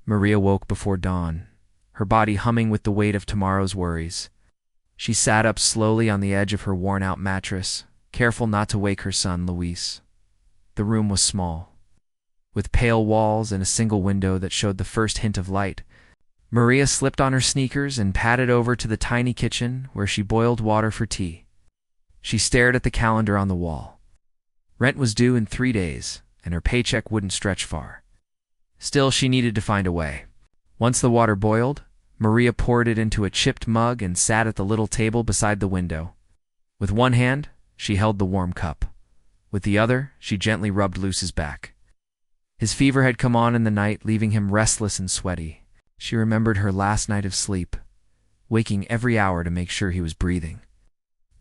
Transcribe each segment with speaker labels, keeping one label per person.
Speaker 1: Maria woke before dawn, her body humming with the weight of tomorrow's worries. She sat up slowly on the edge of her worn-out mattress, careful not to wake her son, Luis. The room was small, with pale walls and a single window that showed the first hint of light. Maria slipped on her sneakers and padded over to the tiny kitchen where she boiled water for tea. She stared at the calendar on the wall. Rent was due in 3 days, and her paycheck wouldn't stretch far. Still, she needed to find a way. Once the water boiled, Maria poured it into a chipped mug and sat at the little table beside the window. With one hand, she held the warm cup. With the other, she gently rubbed Luis's back. His fever had come on in the night, leaving him restless and sweaty. She remembered her last night of sleep, waking every hour to make sure he was breathing,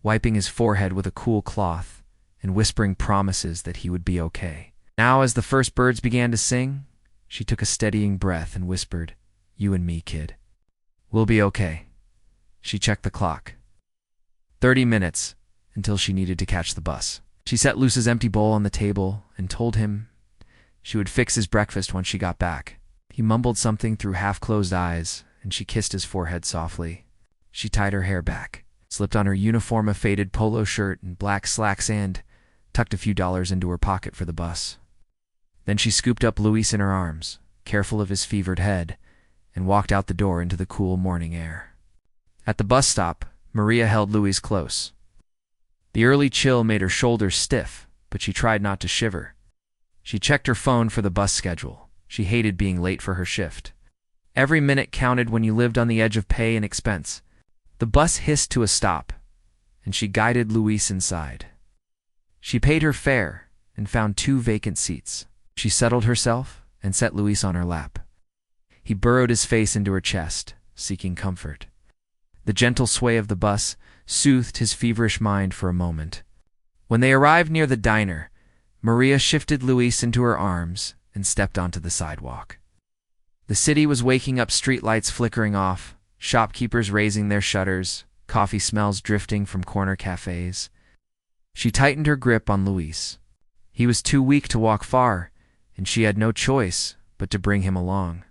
Speaker 1: wiping his forehead with a cool cloth, and whispering promises that he would be okay. Now, as the first birds began to sing, she took a steadying breath and whispered, "You and me, kid. We'll be okay." She checked the clock. 30 minutes until she needed to catch the bus. She set Luis's empty bowl on the table and told him she would fix his breakfast when she got back. He mumbled something through half-closed eyes, and she kissed his forehead softly. She tied her hair back, slipped on her uniform a faded polo shirt and black slacks, and tucked a few dollars into her pocket for the bus. Then she scooped up Luis in her arms, careful of his fevered head, and walked out the door into the cool morning air. At the bus stop, Maria held Luis close. The early chill made her shoulders stiff, but she tried not to shiver. She checked her phone for the bus schedule. She hated being late for her shift. Every minute counted when you lived on the edge of pay and expense. The bus hissed to a stop, and she guided Luis inside. She paid her fare and found 2 vacant seats. She settled herself and set Luis on her lap. He burrowed his face into her chest, seeking comfort. The gentle sway of the bus soothed his feverish mind for a moment. When they arrived near the diner, Maria shifted Luis into her arms and stepped onto the sidewalk. The city was waking up, streetlights flickering off, shopkeepers raising their shutters, coffee smells drifting from corner cafes. She tightened her grip on Luis. He was too weak to walk far, and she had no choice but to bring him along.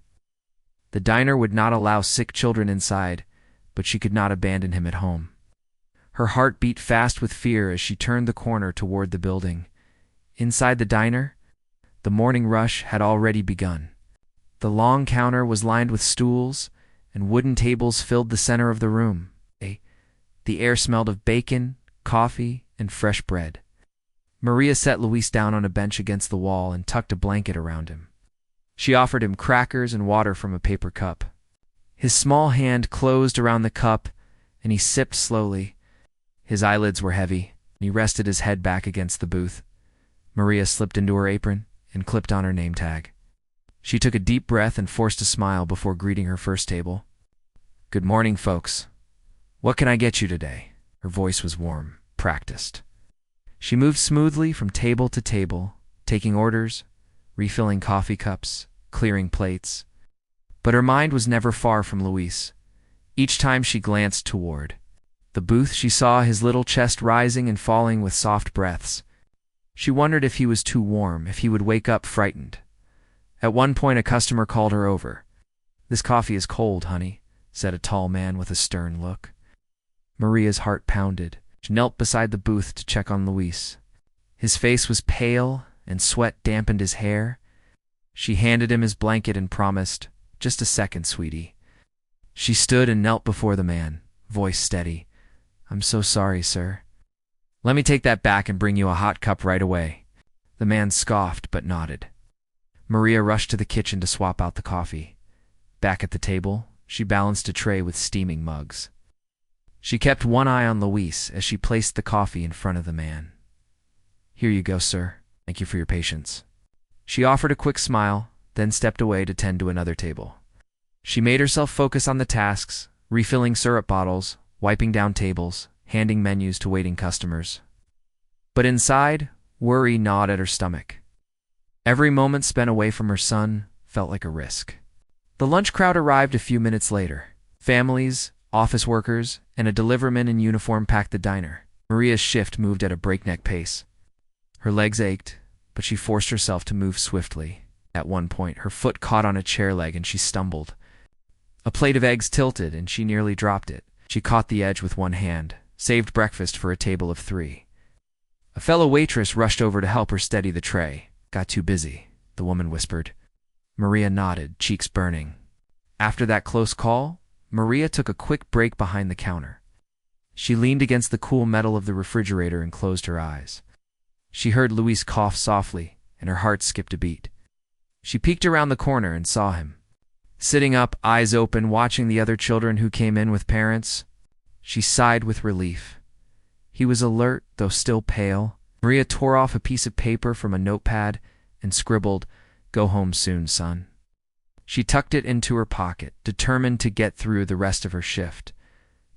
Speaker 1: The diner would not allow sick children inside, but she could not abandon him at home. Her heart beat fast with fear as she turned the corner toward the building. Inside the diner, the morning rush had already begun. The long counter was lined with stools, and wooden tables filled the center of the room. The air smelled of bacon, coffee, and fresh bread. Maria set Luis down on a bench against the wall and tucked a blanket around him. She offered him crackers and water from a paper cup. His small hand closed around the cup, and he sipped slowly. His eyelids were heavy, and he rested his head back against the booth. Maria slipped into her apron and clipped on her name tag. She took a deep breath and forced a smile before greeting her first table. "Good morning, folks. What can I get you today?" Her voice was warm, practiced. She moved smoothly from table to table, taking orders, refilling coffee cups, clearing plates. But her mind was never far from Luis. Each time she glanced toward the booth, she saw his little chest rising and falling with soft breaths. She wondered if he was too warm, if he would wake up frightened. At one point, a customer called her over. "This coffee is cold, honey," said a tall man with a stern look. Maria's heart pounded. She knelt beside the booth to check on Luis. His face was pale, and sweat dampened his hair. She handed him his blanket and promised, "Just a second, sweetie." She stood and knelt before the man, voice steady. "I'm so sorry, sir." "Let me take that back and bring you a hot cup right away." The man scoffed but nodded. Maria rushed to the kitchen to swap out the coffee. Back at the table, she balanced a tray with steaming mugs. She kept one eye on Luis as she placed the coffee in front of the man. "Here you go, sir. Thank you for your patience." She offered a quick smile, then stepped away to tend to another table. She made herself focus on the tasks, refilling syrup bottles, wiping down tables, handing menus to waiting customers. But inside, worry gnawed at her stomach. Every moment spent away from her son felt like a risk. The lunch crowd arrived a few minutes later. Families, office workers, and a deliverman in uniform packed the diner. Maria's shift moved at a breakneck pace. Her legs ached, but she forced herself to move swiftly. At one point, her foot caught on a chair leg and she stumbled. A plate of eggs tilted and she nearly dropped it. She caught the edge with one hand, saved breakfast for a table of 3. A fellow waitress rushed over to help her steady the tray. "Got too busy," the woman whispered. Maria nodded, cheeks burning. After that close call, Maria took a quick break behind the counter. She leaned against the cool metal of the refrigerator and closed her eyes. She heard Luis cough softly, and her heart skipped a beat. She peeked around the corner and saw him. Sitting up, eyes open, watching the other children who came in with parents. She sighed with relief. He was alert, though still pale. Maria tore off a piece of paper from a notepad and scribbled, "Go home soon, son." She tucked it into her pocket, determined to get through the rest of her shift,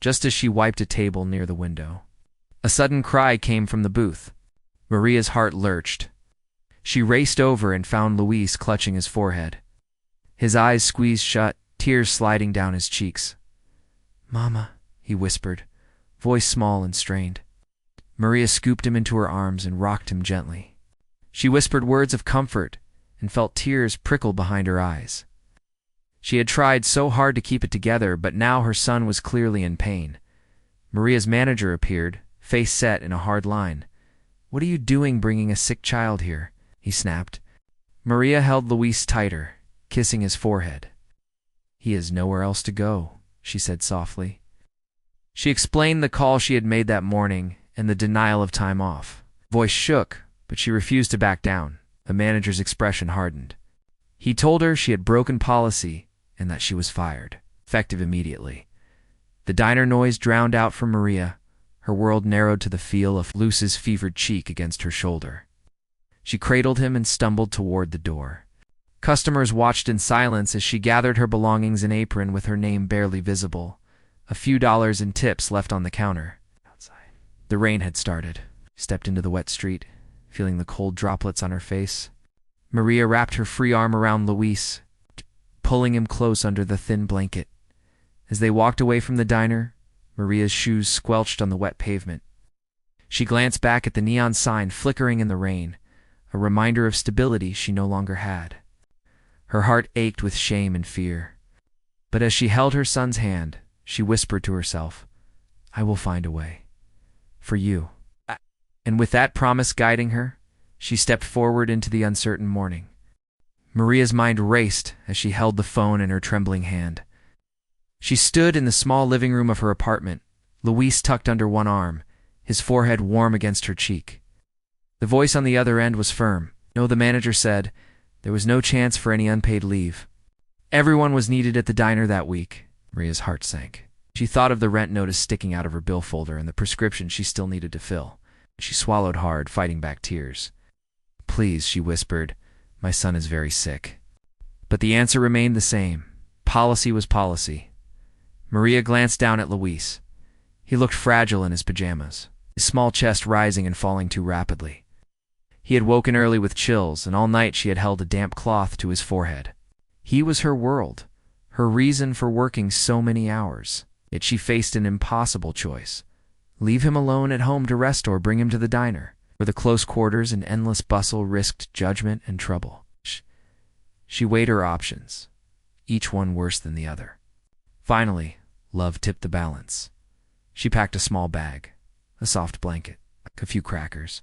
Speaker 1: just as she wiped a table near the window. A sudden cry came from the booth. Maria's heart lurched. She raced over and found Luis clutching his forehead. His eyes squeezed shut, tears sliding down his cheeks. "Mama," he whispered, voice small and strained. Maria scooped him into her arms and rocked him gently. She whispered words of comfort and felt tears prickle behind her eyes. She had tried so hard to keep it together, but now her son was clearly in pain. Maria's manager appeared, face set in a hard line. "What are you doing bringing a sick child here?" he snapped. Maria held Luis tighter, kissing his forehead. "He has nowhere else to go," she said softly. She explained the call she had made that morning and the denial of time off. Voice shook, but she refused to back down. The manager's expression hardened. He told her she had broken policy and that she was fired, effective immediately. The diner noise drowned out from Maria. Her world narrowed to the feel of Luis's fevered cheek against her shoulder. She cradled him and stumbled toward the door. Customers watched in silence as she gathered her belongings in apron with her name barely visible, a few dollars in tips left on the counter. Outside. The rain had started. She stepped into the wet street, feeling the cold droplets on her face. Maria wrapped her free arm around Luis, pulling him close under the thin blanket. As they walked away from the diner, Maria's shoes squelched on the wet pavement. She glanced back at the neon sign flickering in the rain, a reminder of stability she no longer had. Her heart ached with shame and fear. But as she held her son's hand, she whispered to herself, "I will find a way. For you." And with that promise guiding her, she stepped forward into the uncertain morning. Maria's mind raced as she held the phone in her trembling hand. She stood in the small living room of her apartment, Luis tucked under one arm, his forehead warm against her cheek. The voice on the other end was firm. No, the manager said. There was no chance for any unpaid leave. Everyone was needed at the diner that week. Maria's heart sank. She thought of the rent notice sticking out of her bill folder and the prescription she still needed to fill. She swallowed hard, fighting back tears. "Please," she whispered, "my son is very sick." But the answer remained the same. Policy was policy. Maria glanced down at Luis. He looked fragile in his pajamas, his small chest rising and falling too rapidly. He had woken early with chills, and all night she had held a damp cloth to his forehead. He was her world, her reason for working so many hours. Yet she faced an impossible choice. Leave him alone at home to rest or bring him to the diner, where the close quarters and endless bustle risked judgment and trouble. She weighed her options, each one worse than the other. Finally, love tipped the balance. She packed a small bag, a soft blanket, a few crackers,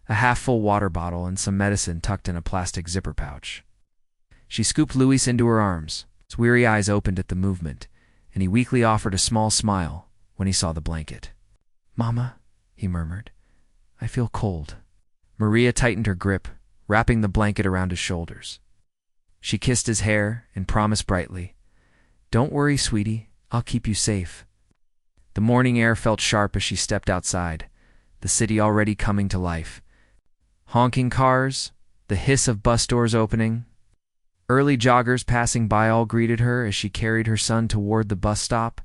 Speaker 1: a half-full water bottle, and some medicine tucked in a plastic zipper pouch. She scooped Luis into her arms. His weary eyes opened at the movement, and he weakly offered a small smile when he saw the blanket. "Mama," he murmured, "I feel cold." Maria tightened her grip, wrapping the blanket around his shoulders. She kissed his hair and promised brightly, "Don't worry, sweetie, I'll keep you safe." The morning air felt sharp as she stepped outside, the city already coming to life. Honking cars, the hiss of bus doors opening. Early joggers passing by all greeted her as she carried her son toward the bus stop.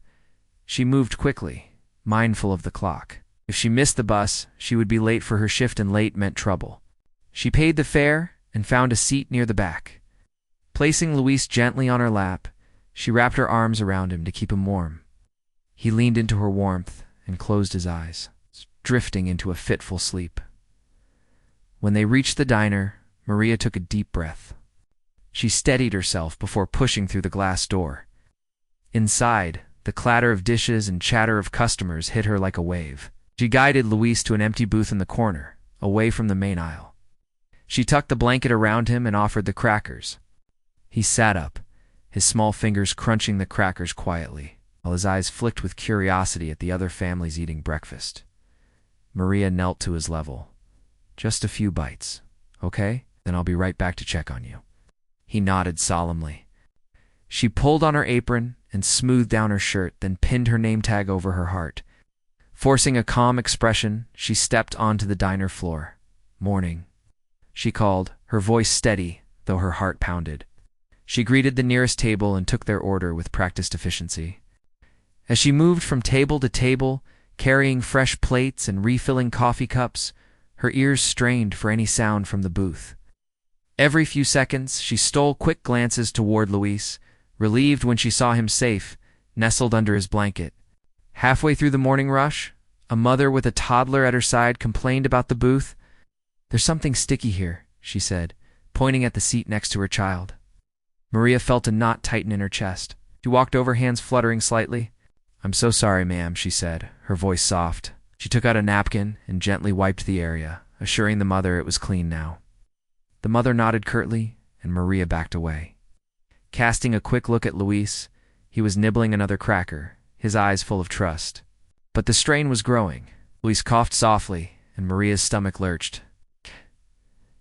Speaker 1: She moved quickly, mindful of the clock. If she missed the bus, she would be late for her shift, and late meant trouble. She paid the fare and found a seat near the back. Placing Luis gently on her lap, she wrapped her arms around him to keep him warm. He leaned into her warmth and closed his eyes, drifting into a fitful sleep. When they reached the diner, Maria took a deep breath. She steadied herself before pushing through the glass door. Inside, the clatter of dishes and chatter of customers hit her like a wave. She guided Luis to an empty booth in the corner, away from the main aisle. She tucked the blanket around him and offered the crackers. He sat up, his small fingers crunching the crackers quietly, while his eyes flicked with curiosity at the other families eating breakfast. Maria knelt to his level. "Just a few bites, okay? Then I'll be right back to check on you." He nodded solemnly. She pulled on her apron and smoothed down her shirt, then pinned her name tag over her heart. Forcing a calm expression, she stepped onto the diner floor. "Morning," she called, her voice steady, though her heart pounded. She greeted the nearest table and took their order with practiced efficiency. As she moved from table to table, carrying fresh plates and refilling coffee cups, her ears strained for any sound from the booth. Every few seconds, she stole quick glances toward Luis, relieved when she saw him safe, nestled under his blanket. Halfway through the morning rush, a mother with a toddler at her side complained about the booth. "There's something sticky here," she said, pointing at the seat next to her child. Maria felt a knot tighten in her chest. She walked over, hands fluttering slightly. "I'm so sorry, ma'am," she said, her voice soft. She took out a napkin and gently wiped the area, assuring the mother it was clean now. The mother nodded curtly, and Maria backed away. Casting a quick look at Luis, he was nibbling another cracker, his eyes full of trust. But the strain was growing. Luis coughed softly, and Maria's stomach lurched.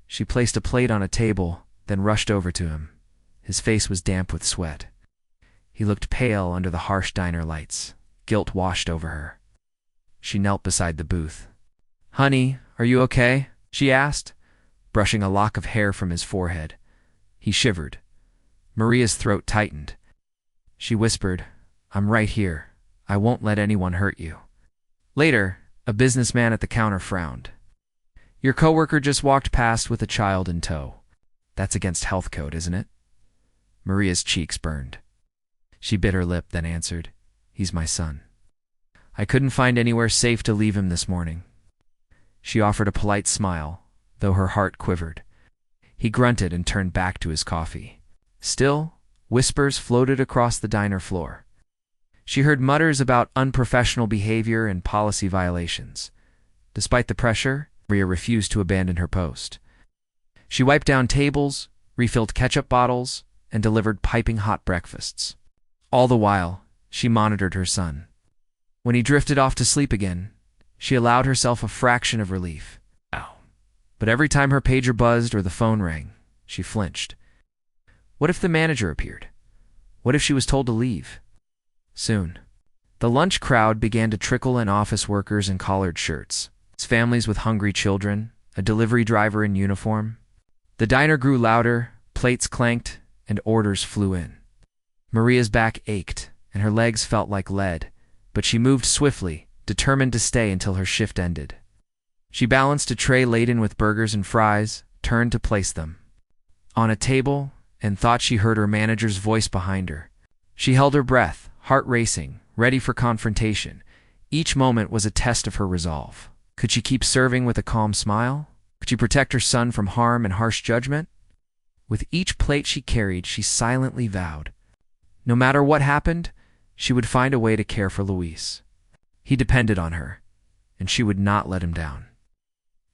Speaker 1: She placed a plate on a table, then rushed over to him. His face was damp with sweat. He looked pale under the harsh diner lights. Guilt washed over her. She knelt beside the booth. "Honey, are you okay?" she asked, brushing a lock of hair from his forehead. He shivered. Maria's throat tightened. She whispered, "I'm right here. I won't let anyone hurt you." Later, a businessman at the counter frowned. "Your coworker just walked past with a child in tow. That's against health code, isn't it?" Maria's cheeks burned. She bit her lip, then answered, "He's my son. I couldn't find anywhere safe to leave him this morning." She offered a polite smile, though her heart quivered. He grunted and turned back to his coffee. Still, whispers floated across the diner floor. She heard mutters about unprofessional behavior and policy violations. Despite the pressure, Maria refused to abandon her post. She wiped down tables, refilled ketchup bottles, and delivered piping hot breakfasts. All the while, she monitored her son. When he drifted off to sleep again, she allowed herself a fraction of relief. But every time her pager buzzed or the phone rang, she flinched. What if the manager appeared? What if she was told to leave? Soon, the lunch crowd began to trickle in, office workers in collared shirts, families with hungry children, a delivery driver in uniform. The diner grew louder, plates clanked, and orders flew in. Maria's back ached, and her legs felt like lead, but she moved swiftly, determined to stay until her shift ended. She balanced a tray laden with burgers and fries, turned to place them on a table, and thought she heard her manager's voice behind her. She held her breath, heart racing, ready for confrontation. Each moment was a test of her resolve. Could she keep serving with a calm smile? Could she protect her son from harm and harsh judgment? With each plate she carried, she silently vowed, no matter what happened, she would find a way to care for Luis. He depended on her, and she would not let him down.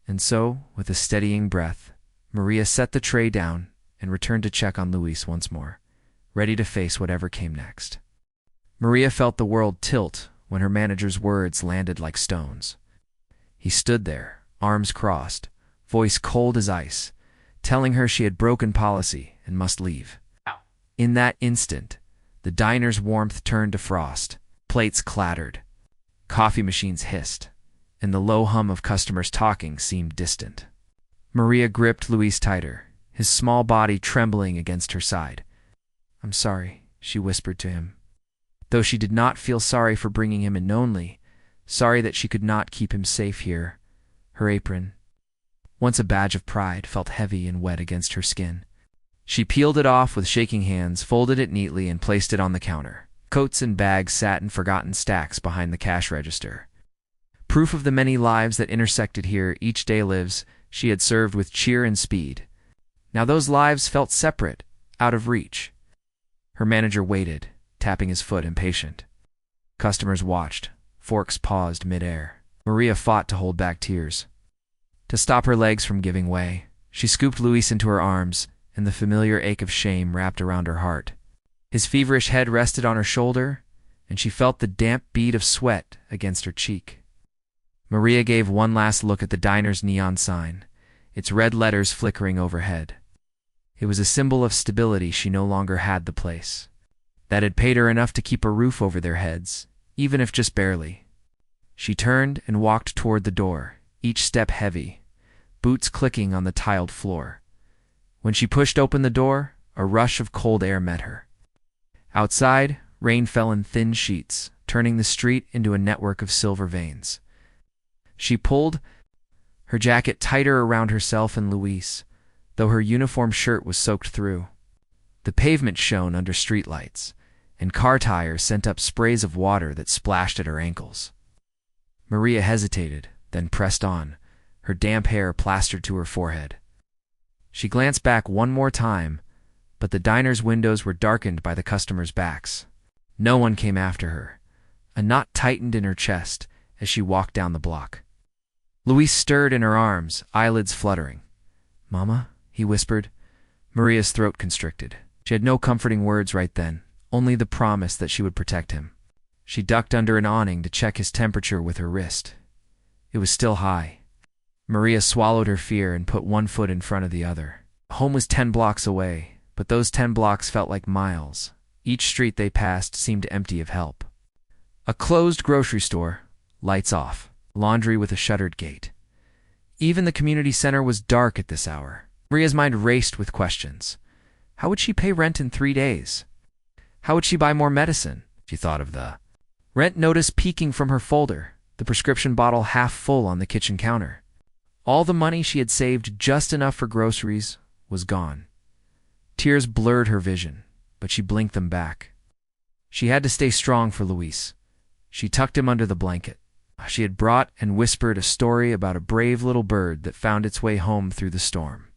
Speaker 1: And so, with a steadying breath, Maria set the tray down and returned to check on Luis once more, ready to face whatever came next. Maria felt the world tilt when her manager's words landed like stones. He stood there, arms crossed, voice cold as ice, telling her she had broken policy and must leave. In that instant, the diner's warmth turned to frost, plates clattered, coffee machines hissed, and the low hum of customers talking seemed distant. Maria gripped Luis tighter, his small body trembling against her side. "I'm sorry," she whispered to him. Though she did not feel sorry for bringing him in only, sorry that she could not keep him safe here. Her apron, once a badge of pride, felt heavy and wet against her skin. She peeled it off with shaking hands, folded it neatly, and placed it on the counter. Coats and bags sat in forgotten stacks behind the cash register. Proof of the many lives that intersected here, each day lives, she had served with cheer and speed. Now those lives felt separate, out of reach. Her manager waited, tapping his foot, impatient. Customers watched, forks paused midair. Maria fought to hold back tears. To stop her legs from giving way, she scooped Luis into her arms, and the familiar ache of shame wrapped around her heart. His feverish head rested on her shoulder, and she felt the damp bead of sweat against her cheek. Maria gave one last look at the diner's neon sign, its red letters flickering overhead. It was a symbol of stability. She no longer had the place. That had paid her enough to keep a roof over their heads, even if just barely. She turned and walked toward the door, each step heavy, boots clicking on the tiled floor. When she pushed open the door, a rush of cold air met her. Outside, rain fell in thin sheets, turning the street into a network of silver veins. She pulled her jacket tighter around herself and Luis, though her uniform shirt was soaked through. The pavement shone under streetlights, and car tires sent up sprays of water that splashed at her ankles. Maria hesitated, then pressed on, her damp hair plastered to her forehead. She glanced back one more time, but the diner's windows were darkened by the customers' backs. No one came after her. A knot tightened in her chest as she walked down the block. Luis stirred in her arms, eyelids fluttering. "Mama?" he whispered. Maria's throat constricted. She had no comforting words right then, only the promise that she would protect him. She ducked under an awning to check his temperature with her wrist. It was still high. Maria swallowed her fear and put one foot in front of the other. Home was 10 blocks away, but those 10 blocks felt like miles. Each street they passed seemed empty of help. A closed grocery store, lights off, laundry with a shuttered gate. Even the community center was dark at this hour. Maria's mind raced with questions. How would she pay rent in 3 days? How would she buy more medicine? She thought of the rent notice peeking from her folder, the prescription bottle half full on the kitchen counter. All the money she had saved, just enough for groceries, was gone. Tears blurred her vision, but she blinked them back. She had to stay strong for Luis. She tucked him under the blanket. She had brought and whispered a story about a brave little bird that found its way home through the storm.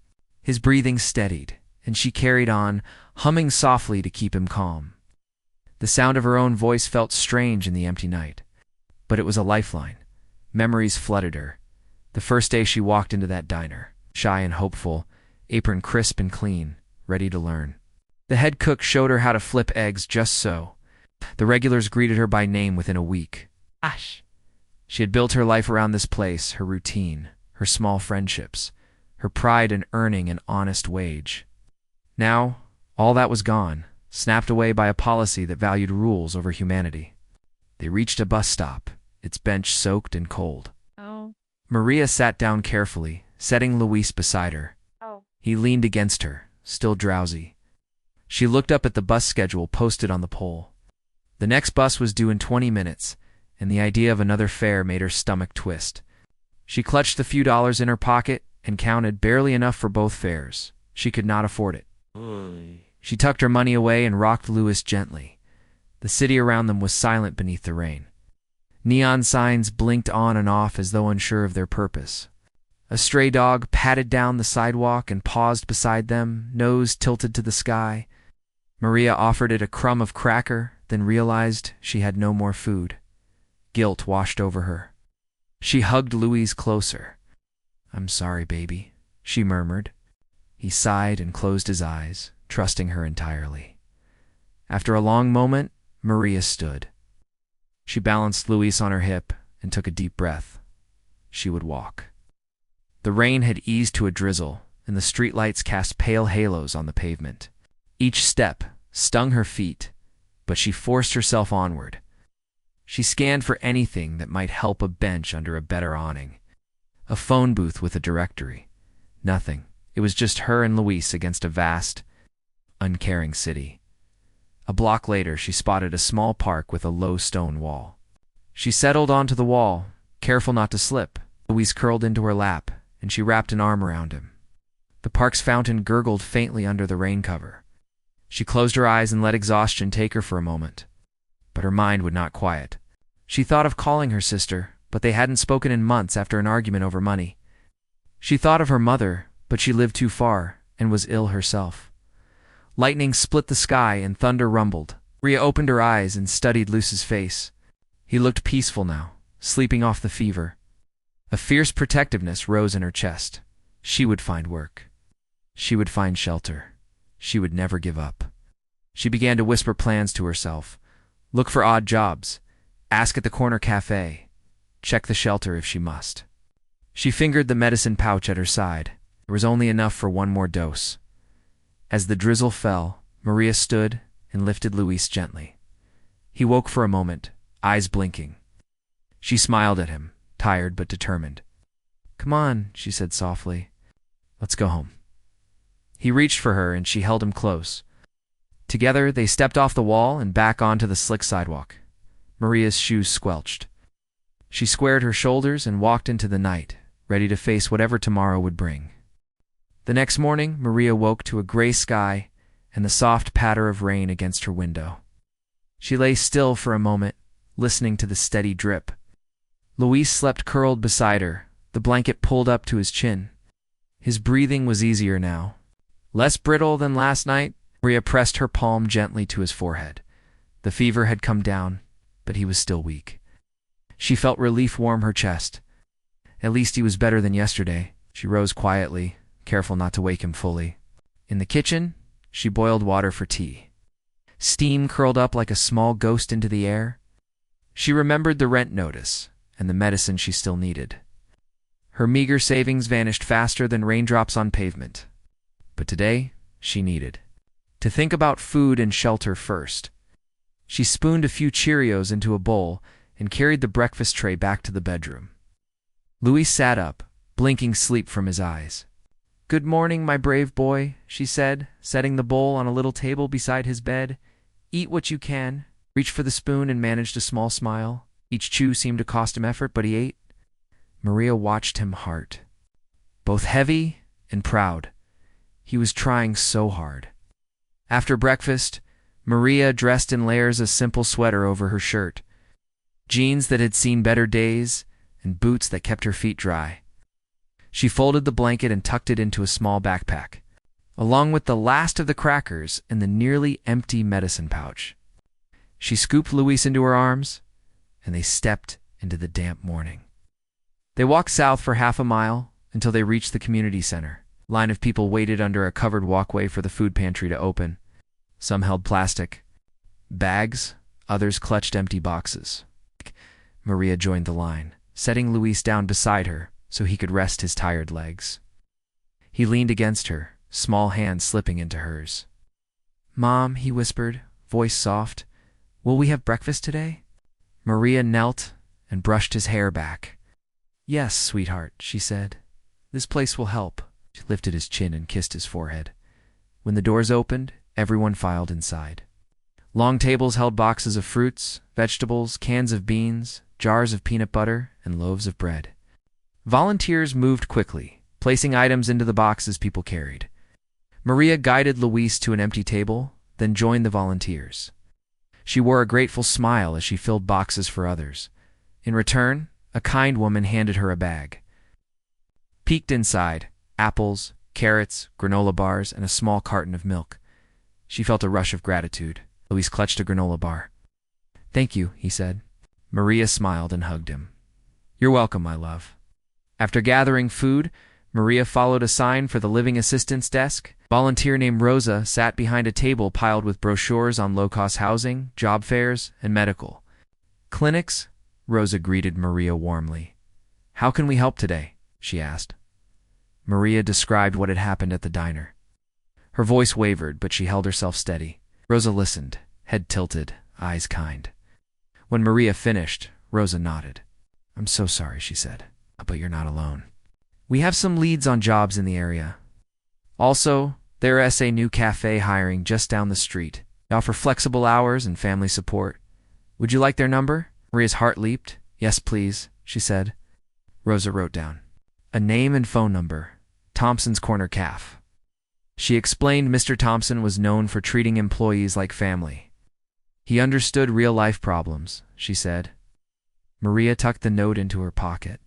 Speaker 1: His breathing steadied, and she carried on, humming softly to keep him calm. The sound of her own voice felt strange in the empty night, but it was a lifeline. Memories flooded her. The first day she walked into that diner, shy and hopeful, apron crisp and clean, ready to learn. The head cook showed her how to flip eggs just so. The regulars greeted her by name within a week. Ash. She had built her life around this place, her routine, her small friendships, her pride in earning an honest wage. Now, all that was gone, snapped away by a policy that valued rules over humanity. They reached a bus stop, its bench soaked and cold.
Speaker 2: Oh.
Speaker 1: Maria sat down carefully, setting Luis beside her.
Speaker 2: Oh.
Speaker 1: He leaned against her, still drowsy. She looked up at the bus schedule posted on the pole. The next bus was due in 20 minutes, and the idea of another fare made her stomach twist. She clutched the few dollars in her pocket and counted, barely enough for both fares. She could not afford it. She tucked her money away and rocked Luis gently. The city around them was silent beneath the rain. Neon signs blinked on and off as though unsure of their purpose. A stray dog padded down the sidewalk and paused beside them, nose tilted to the sky. Maria offered it a crumb of cracker, then realized she had no more food. Guilt washed over her. She hugged Luis closer. "I'm sorry, baby," she murmured. He sighed and closed his eyes, trusting her entirely. After a long moment, Maria stood. She balanced Luis on her hip and took a deep breath. She would walk. The rain had eased to a drizzle, and the streetlights cast pale halos on the pavement. Each step stung her feet, but she forced herself onward. She scanned for anything that might help: a bench under a better awning, a phone booth with a directory. Nothing. It was just her and Luis against a vast, uncaring city. A block later, she spotted a small park with a low stone wall. She settled onto the wall, careful not to slip. Luis curled into her lap, and she wrapped an arm around him. The park's fountain gurgled faintly under the rain cover. She closed her eyes and let exhaustion take her for a moment. But her mind would not quiet. She thought of calling her sister, but they hadn't spoken in months after an argument over money. She thought of her mother, but she lived too far and was ill herself. Lightning split the sky and thunder rumbled. Maria opened her eyes and studied Luce's face. He looked peaceful now, sleeping off the fever. A fierce protectiveness rose in her chest. She would find work. She would find shelter. She would never give up. She began to whisper plans to herself. Look for odd jobs. Ask at the corner cafe. Check the shelter if she must. She fingered the medicine pouch at her side. There was only enough for one more dose. As the drizzle fell, Maria stood and lifted Luis gently. He woke for a moment, eyes blinking. She smiled at him, tired but determined. "Come on," she said softly. "Let's go home." He reached for her and she held him close. Together, they stepped off the wall and back onto the slick sidewalk. Maria's shoes squelched. She squared her shoulders and walked into the night, ready to face whatever tomorrow would bring. The next morning, Maria woke to a gray sky and the soft patter of rain against her window. She lay still for a moment, listening to the steady drip. Luis slept curled beside her, the blanket pulled up to his chin. His breathing was easier now. Less brittle than last night, Maria pressed her palm gently to his forehead. The fever had come down, but he was still weak. She felt relief warm her chest. At least he was better than yesterday. She rose quietly, careful not to wake him fully. In the kitchen, she boiled water for tea. Steam curled up like a small ghost into the air. She remembered the rent notice and the medicine she still needed. Her meager savings vanished faster than raindrops on pavement. But today, she needed to think about food and shelter first. She spooned a few Cheerios into a bowl and carried the breakfast tray back to the bedroom. Luis sat up, blinking sleep from his eyes. "Good morning, my brave boy," she said, setting the bowl on a little table beside his bed. "Eat what you can." Reached for the spoon and managed a small smile. Each chew seemed to cost him effort, but he ate. Maria watched him heart, both heavy and proud. He was trying so hard. After breakfast, Maria dressed in layers a simple sweater over her shirt, jeans that had seen better days, and boots that kept her feet dry. She folded the blanket and tucked it into a small backpack, along with the last of the crackers and the nearly empty medicine pouch. She scooped Luis into her arms, and they stepped into the damp morning. They walked south for half a mile until they reached the community center. A line of people waited under a covered walkway for the food pantry to open. Some held plastic bags, others clutched empty boxes. Maria joined the line, setting Luis down beside her so he could rest his tired legs. He leaned against her, small hand slipping into hers. "Mom," he whispered, voice soft, "will we have breakfast today?" Maria knelt and brushed his hair back. "Yes, sweetheart," she said. "This place will help." She lifted his chin and kissed his forehead. When the doors opened, everyone filed inside. Long tables held boxes of fruits, vegetables, cans of beans, jars of peanut butter, and loaves of bread. Volunteers moved quickly, placing items into the boxes people carried. Maria guided Luis to an empty table, then joined the volunteers. She wore a grateful smile as she filled boxes for others. In return, a kind woman handed her a bag. Peeked inside, apples, carrots, granola bars, and a small carton of milk. She felt a rush of gratitude. Luis clutched a granola bar. "Thank you," he said. Maria smiled and hugged him. "You're welcome, my love." After gathering food, Maria followed a sign for the living assistance desk. A volunteer named Rosa sat behind a table piled with brochures on low-cost housing, job fairs, and medical clinics. Rosa greeted Maria warmly. "How can we help today?" she asked. Maria described what had happened at the diner. Her voice wavered, but she held herself steady. Rosa listened, head tilted, eyes kind. When Maria finished, Rosa nodded. "I'm so sorry," she said, "but you're not alone. We have some leads on jobs in the area. Also, there is a new cafe hiring just down the street. They offer flexible hours and family support. Would you like their number?" Maria's heart leaped. "Yes, please," she said. Rosa wrote down a name and phone number, Thompson's Corner Caf. She explained Mr. Thompson was known for treating employees like family. He understood real-life problems, she said. Maria tucked the note into her pocket.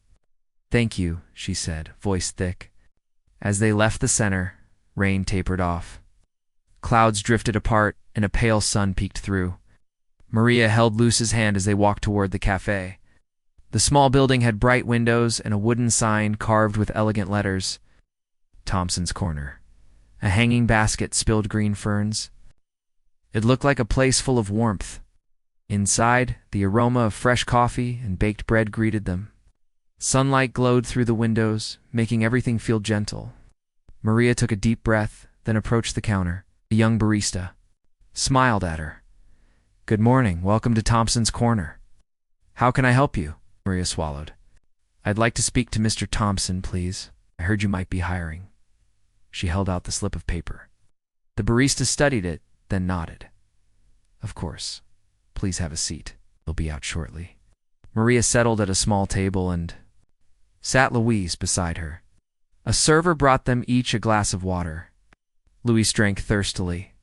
Speaker 1: "Thank you," she said, voice thick. As they left the center, rain tapered off. Clouds drifted apart, and a pale sun peeked through. Maria held Luz's hand as they walked toward the cafe. The small building had bright windows and a wooden sign carved with elegant letters. Thompson's Corner. A hanging basket spilled green ferns. It looked like a place full of warmth. Inside, the aroma of fresh coffee and baked bread greeted them. Sunlight glowed through the windows, making everything feel gentle. Maria took a deep breath, then approached the counter. The young barista smiled at her. "Good morning. Welcome to Thompson's Corner. How can I help you?" Maria swallowed. "I'd like to speak to Mr. Thompson, please. I heard you might be hiring." She held out the slip of paper. The barista studied it, then nodded. "Of course. Please have a seat. They'll be out shortly." Maria settled at a small table and sat Louise beside her. A server brought them each a glass of water. Louise drank thirstily,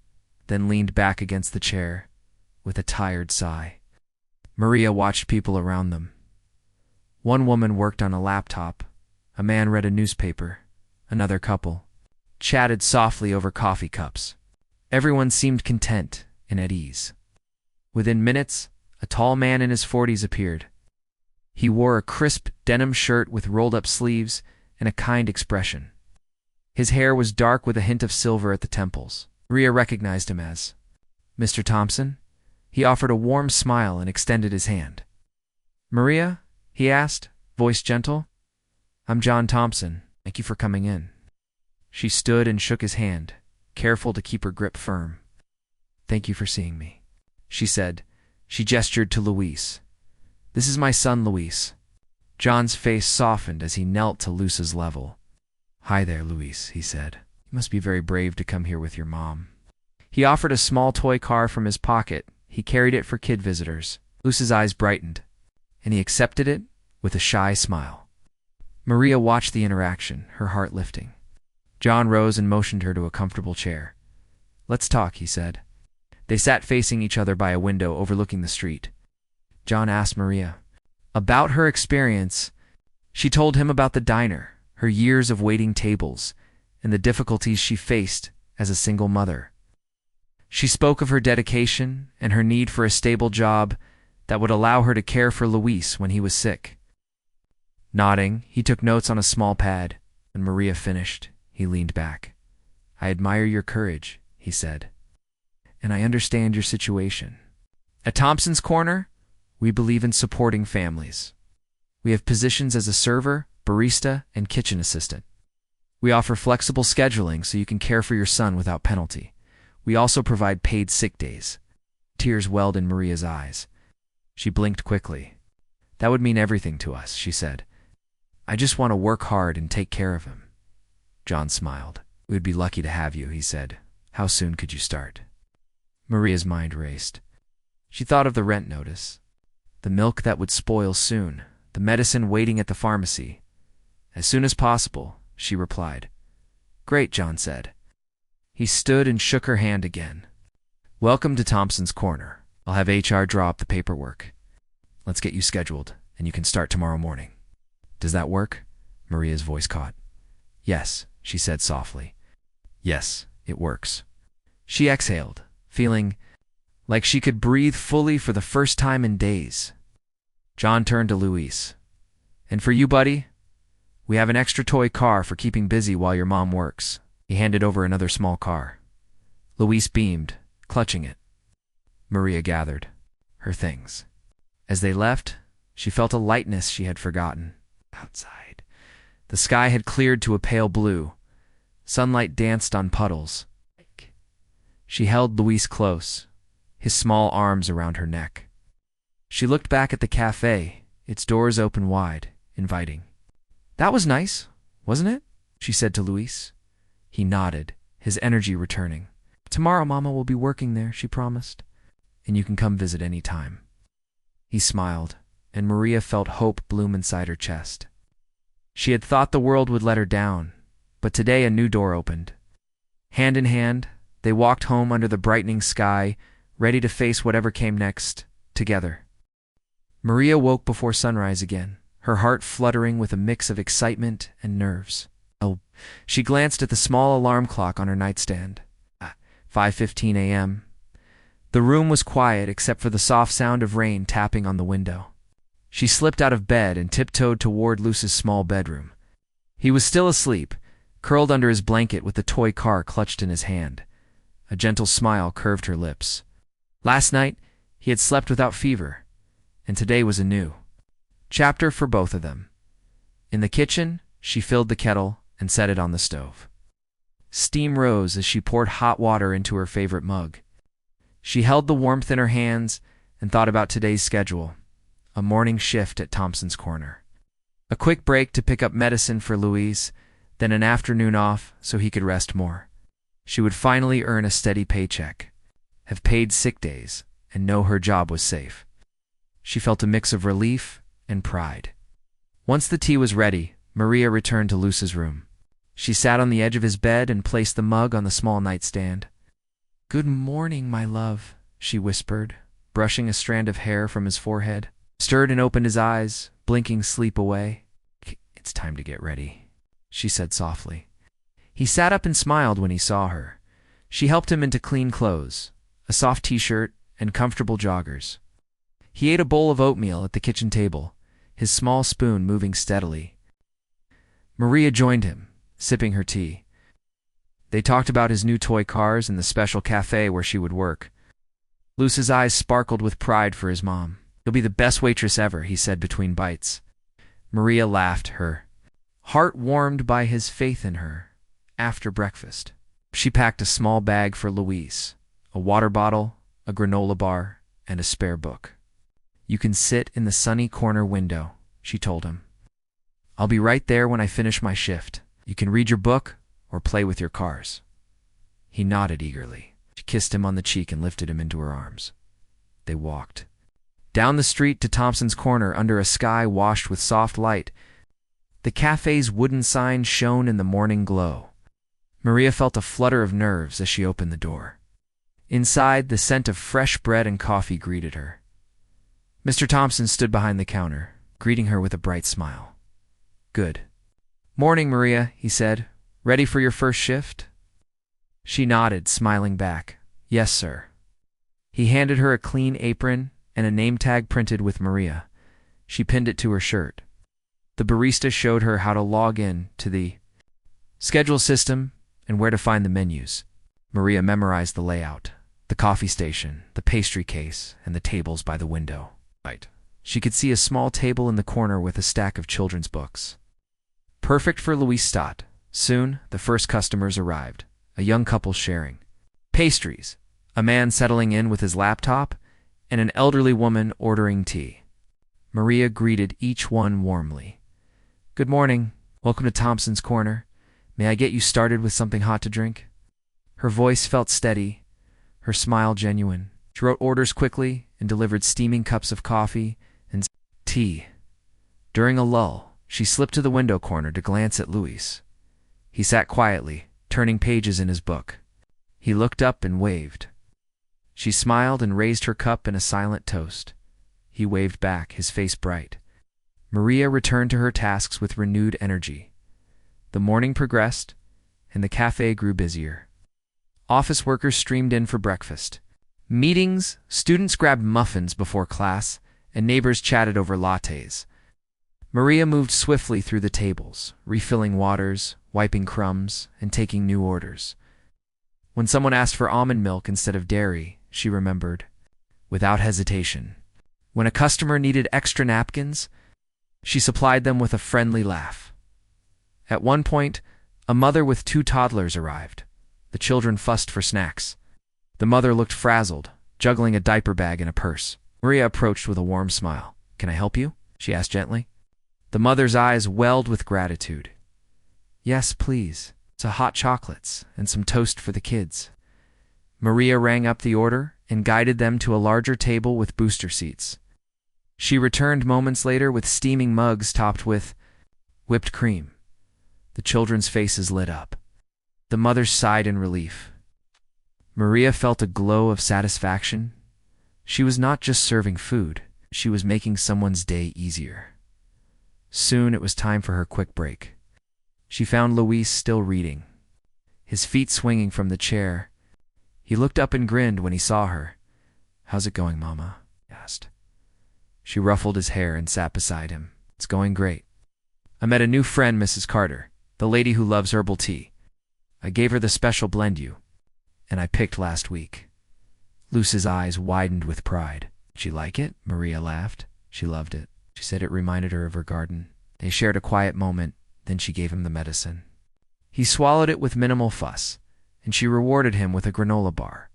Speaker 1: then leaned back against the chair with a tired sigh. Maria watched people around them. One woman worked on a laptop. A man read a newspaper. Another couple chatted softly over coffee cups. Everyone seemed content and at ease. Within minutes, a tall man in his 40s appeared. He wore a crisp denim shirt with rolled-up sleeves and a kind expression. His hair was dark with a hint of silver at the temples. Maria recognized him as Mr. Thompson. He offered a warm smile and extended his hand. "Maria?" he asked, voice gentle. "I'm John Thompson. Thank you for coming in." She stood and shook his hand, careful to keep her grip firm. "Thank you for seeing me," she said. She gestured to Luis. "This is my son, Luis." John's face softened as he knelt to Luz's level. "Hi there, Luis," he said. "You must be very brave to come here with your mom." He offered a small toy car from his pocket. He carried it for kid visitors. Luz's eyes brightened, and he accepted it with a shy smile. Maria watched the interaction, her heart lifting. John rose and motioned her to a comfortable chair. "Let's talk," he said. They sat facing each other by a window overlooking the street. John asked Maria about her experience. She told him about the diner, her years of waiting tables, and the difficulties she faced as a single mother. She spoke of her dedication and her need for a stable job that would allow her to care for Luis when he was sick. Nodding, he took notes on a small pad. When Maria finished, he leaned back. "I admire your courage," he said, "and I understand your situation. At Thompson's Corner, we believe in supporting families. We have positions as a server, barista, and kitchen assistant. We offer flexible scheduling so you can care for your son without penalty. We also provide paid sick days." Tears welled in Maria's eyes. She blinked quickly. "That would mean everything to us," she said. "I just want to work hard and take care of him." John smiled. "We would be lucky to have you," he said. "How soon could you start?" Maria's mind raced. She thought of the rent notice, the milk that would spoil soon, the medicine waiting at the pharmacy. "As soon as possible," she replied. "Great," John said. He stood and shook her hand again. "Welcome to Thompson's Corner. I'll have HR draw up the paperwork. Let's get you scheduled, and you can start tomorrow morning." "Does that work?" Maria's voice caught. "Yes," she said softly. "Yes, it works." She exhaled, feeling like she could breathe fully for the first time in days. John turned to Luis. "And for you, buddy, we have an extra toy car for keeping busy while your mom works." He handed over another small car. Luis beamed, clutching it. Maria gathered her things. As they left, she felt a lightness she had forgotten. Outside, the sky had cleared to a pale blue. Sunlight danced on puddles. She held Luis close, his small arms around her neck. She looked back at the cafe, its doors open wide, inviting. "That was nice, wasn't it?" she said to Luis. He nodded, his energy returning. "Tomorrow Mama will be working there," she promised, "and you can come visit any time." He smiled, and Maria felt hope bloom inside her chest. She had thought the world would let her down, but today a new door opened. Hand in hand, they walked home under the brightening sky, ready to face whatever came next, together. Maria woke before sunrise again, her heart fluttering with a mix of excitement and nerves. She glanced at the small alarm clock on her nightstand. 5:15 a.m. The room was quiet except for the soft sound of rain tapping on the window. She slipped out of bed and tiptoed toward Luce's small bedroom. He was still asleep, curled under his blanket with the toy car clutched in his hand. A gentle smile curved her lips. Last night, he had slept without fever, and today was a new chapter for both of them. In the kitchen, she filled the kettle and set it on the stove. Steam rose as she poured hot water into her favorite mug. She held the warmth in her hands and thought about today's schedule, a morning shift at Thompson's Corner, a quick break to pick up medicine for Louise, then an afternoon off so he could rest more. She would finally earn a steady paycheck, have paid sick days, and know her job was safe. She felt a mix of relief and pride. Once the tea was ready, Maria returned to Luce's room. She sat on the edge of his bed and placed the mug on the small nightstand. "Good morning, my love," she whispered, brushing a strand of hair from his forehead. Stirred and opened his eyes, blinking sleep away. "It's time to get ready," she said softly. He sat up and smiled when he saw her. She helped him into clean clothes, a soft t-shirt and comfortable joggers. He ate a bowl of oatmeal at the kitchen table, his small spoon moving steadily. Maria joined him, sipping her tea. They talked about his new toy cars and the special cafe where she would work. Luce's eyes sparkled with pride for his mom. "You'll be the best waitress ever," he said between bites. Maria laughed, her heart warmed by his faith in her. After breakfast, she packed a small bag for Louise, a water bottle, a granola bar, and a spare book. "You can sit in the sunny corner window," she told him. "I'll be right there when I finish my shift. You can read your book or play with your cars." He nodded eagerly. She kissed him on the cheek and lifted him into her arms. They walked down the street to Thompson's Corner under a sky washed with soft light. The cafe's wooden sign shone in the morning glow. Maria felt a flutter of nerves as she opened the door. Inside, the scent of fresh bread and coffee greeted her. Mr. Thompson stood behind the counter, greeting her with a bright smile. "Good morning, Maria," he said. "Ready for your first shift?" She nodded, smiling back. "Yes, sir." He handed her a clean apron and a name tag printed with Maria. She pinned it to her shirt. The barista showed her how to log in to the schedule system and where to find the menus. Maria memorized the layout, the coffee station, the pastry case, and the tables by the window. Right. She could see a small table in the corner with a stack of children's books. Perfect for Louise Stott. Soon, the first customers arrived, a young couple sharing pastries, a man settling in with his laptop, and an elderly woman ordering tea. Maria greeted each one warmly. "Good morning. Welcome to Thompson's Corner. May I get you started with something hot to drink?" Her voice felt steady, her smile genuine. She wrote orders quickly and delivered steaming cups of coffee and tea. During a lull, she slipped to the window corner to glance at Louis. He sat quietly, turning pages in his book. He looked up and waved. She smiled and raised her cup in a silent toast. He waved back, his face bright. Maria returned to her tasks with renewed energy. The morning progressed, and the cafe grew busier. Office workers streamed in for breakfast. Meetings, students grabbed muffins before class, and neighbors chatted over lattes. Maria moved swiftly through the tables, refilling waters, wiping crumbs, and taking new orders. When someone asked for almond milk instead of dairy, she remembered, without hesitation. When a customer needed extra napkins, she supplied them with a friendly laugh. At one point, a mother with 2 toddlers arrived. The children fussed for snacks. The mother looked frazzled, juggling a diaper bag and a purse. Maria approached with a warm smile. "Can I help you?" she asked gently. The mother's eyes welled with gratitude. "Yes, please. It's hot chocolates and some toast for the kids." Maria rang up the order and guided them to a larger table with booster seats. She returned moments later with steaming mugs topped with whipped cream. The children's faces lit up. The mothers sighed in relief. Maria felt a glow of satisfaction. She was not just serving food, she was making someone's day easier. Soon it was time for her quick break. She found Louis still reading, his feet swinging from the chair. He looked up and grinned when he saw her. "How's it going, Mama?" he asked. She ruffled his hair and sat beside him. "It's going great. I met a new friend, Mrs. Carter, the lady who loves herbal tea. I gave her the special blend and I picked last week." Luce's eyes widened with pride. "She like it?" Maria laughed. "She loved it. She said it reminded her of her garden." They shared a quiet moment, then she gave him the medicine. He swallowed it with minimal fuss, and she rewarded him with a granola bar.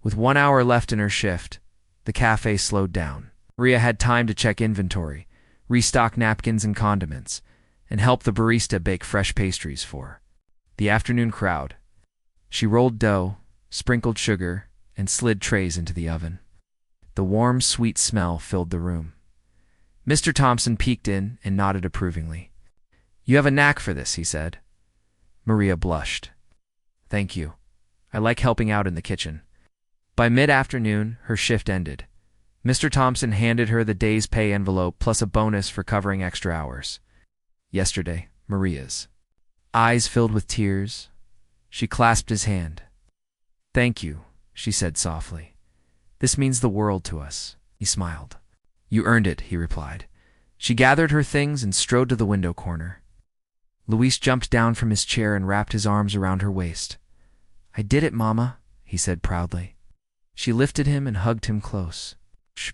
Speaker 1: With 1 hour left in her shift, the cafe slowed down. Maria had time to check inventory, restock napkins and condiments, and help the barista bake fresh pastries for the afternoon crowd. She rolled dough, sprinkled sugar, and slid trays into the oven. The warm, sweet smell filled the room. Mr. Thompson peeked in and nodded approvingly. "You have a knack for this," he said. Maria blushed. "Thank you. I like helping out in the kitchen." By mid-afternoon, her shift ended. Mr. Thompson handed her the day's pay envelope plus a bonus for covering extra hours. Yesterday, Maria's eyes filled with tears. She clasped his hand. "Thank you," she said softly. "This means the world to us." He smiled. "You earned it," he replied. She gathered her things and strode to the window corner. Luis jumped down from his chair and wrapped his arms around her waist. "I did it, Mama," he said proudly. She lifted him and hugged him close. "Shh,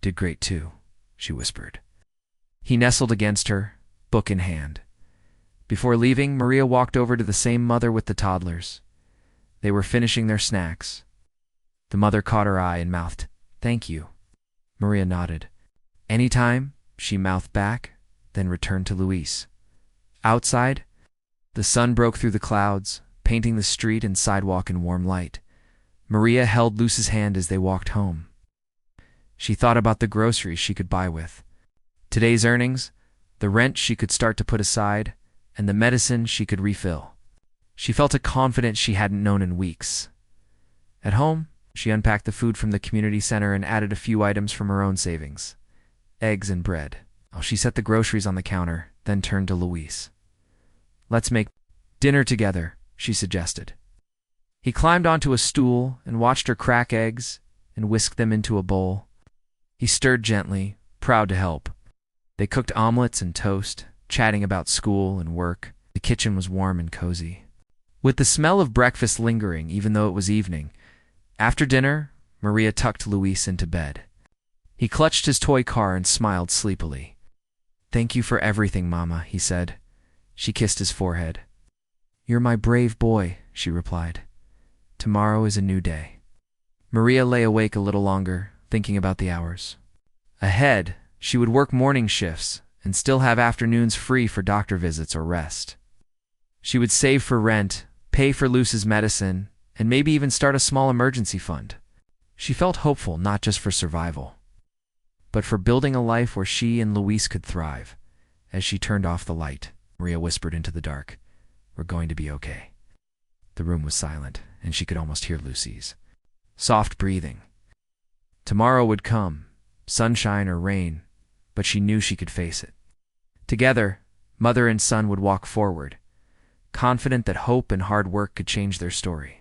Speaker 1: did great too," she whispered. He nestled against her, book in hand. Before leaving, Maria walked over to the same mother with the toddlers. They were finishing their snacks. The mother caught her eye and mouthed, "Thank you." Maria nodded. "Anytime," she mouthed back, then returned to Luis. Outside, the sun broke through the clouds, painting the street and sidewalk in warm light. Maria held Luce's hand as they walked home. She thought about the groceries she could buy with today's earnings, the rent she could start to put aside, and the medicine she could refill. She felt a confidence she hadn't known in weeks. At home, she unpacked the food from the community center and added a few items from her own savings. Eggs and bread. She set the groceries on the counter, then turned to Luis. "Let's make dinner together," she suggested. He climbed onto a stool and watched her crack eggs and whisk them into a bowl. He stirred gently, proud to help. They cooked omelets and toast, chatting about school and work. The kitchen was warm and cozy, with the smell of breakfast lingering even though it was evening. After dinner, Maria tucked Luis into bed. He clutched his toy car and smiled sleepily. "Thank you for everything, Mama," he said. She kissed his forehead. "You're my brave boy," she replied. "Tomorrow is a new day." Maria lay awake a little longer, thinking about the hours ahead. She would work morning shifts and still have afternoons free for doctor visits or rest. She would save for rent, pay for Luce's medicine, and maybe even start a small emergency fund. She felt hopeful not just for survival, but for building a life where she and Luis could thrive. As she turned off the light, Maria whispered into the dark, "We're going to be okay." The room was silent, and she could almost hear Lucy's soft breathing. Tomorrow would come, sunshine or rain, but she knew she could face it. Together, mother and son would walk forward, confident that hope and hard work could change their story.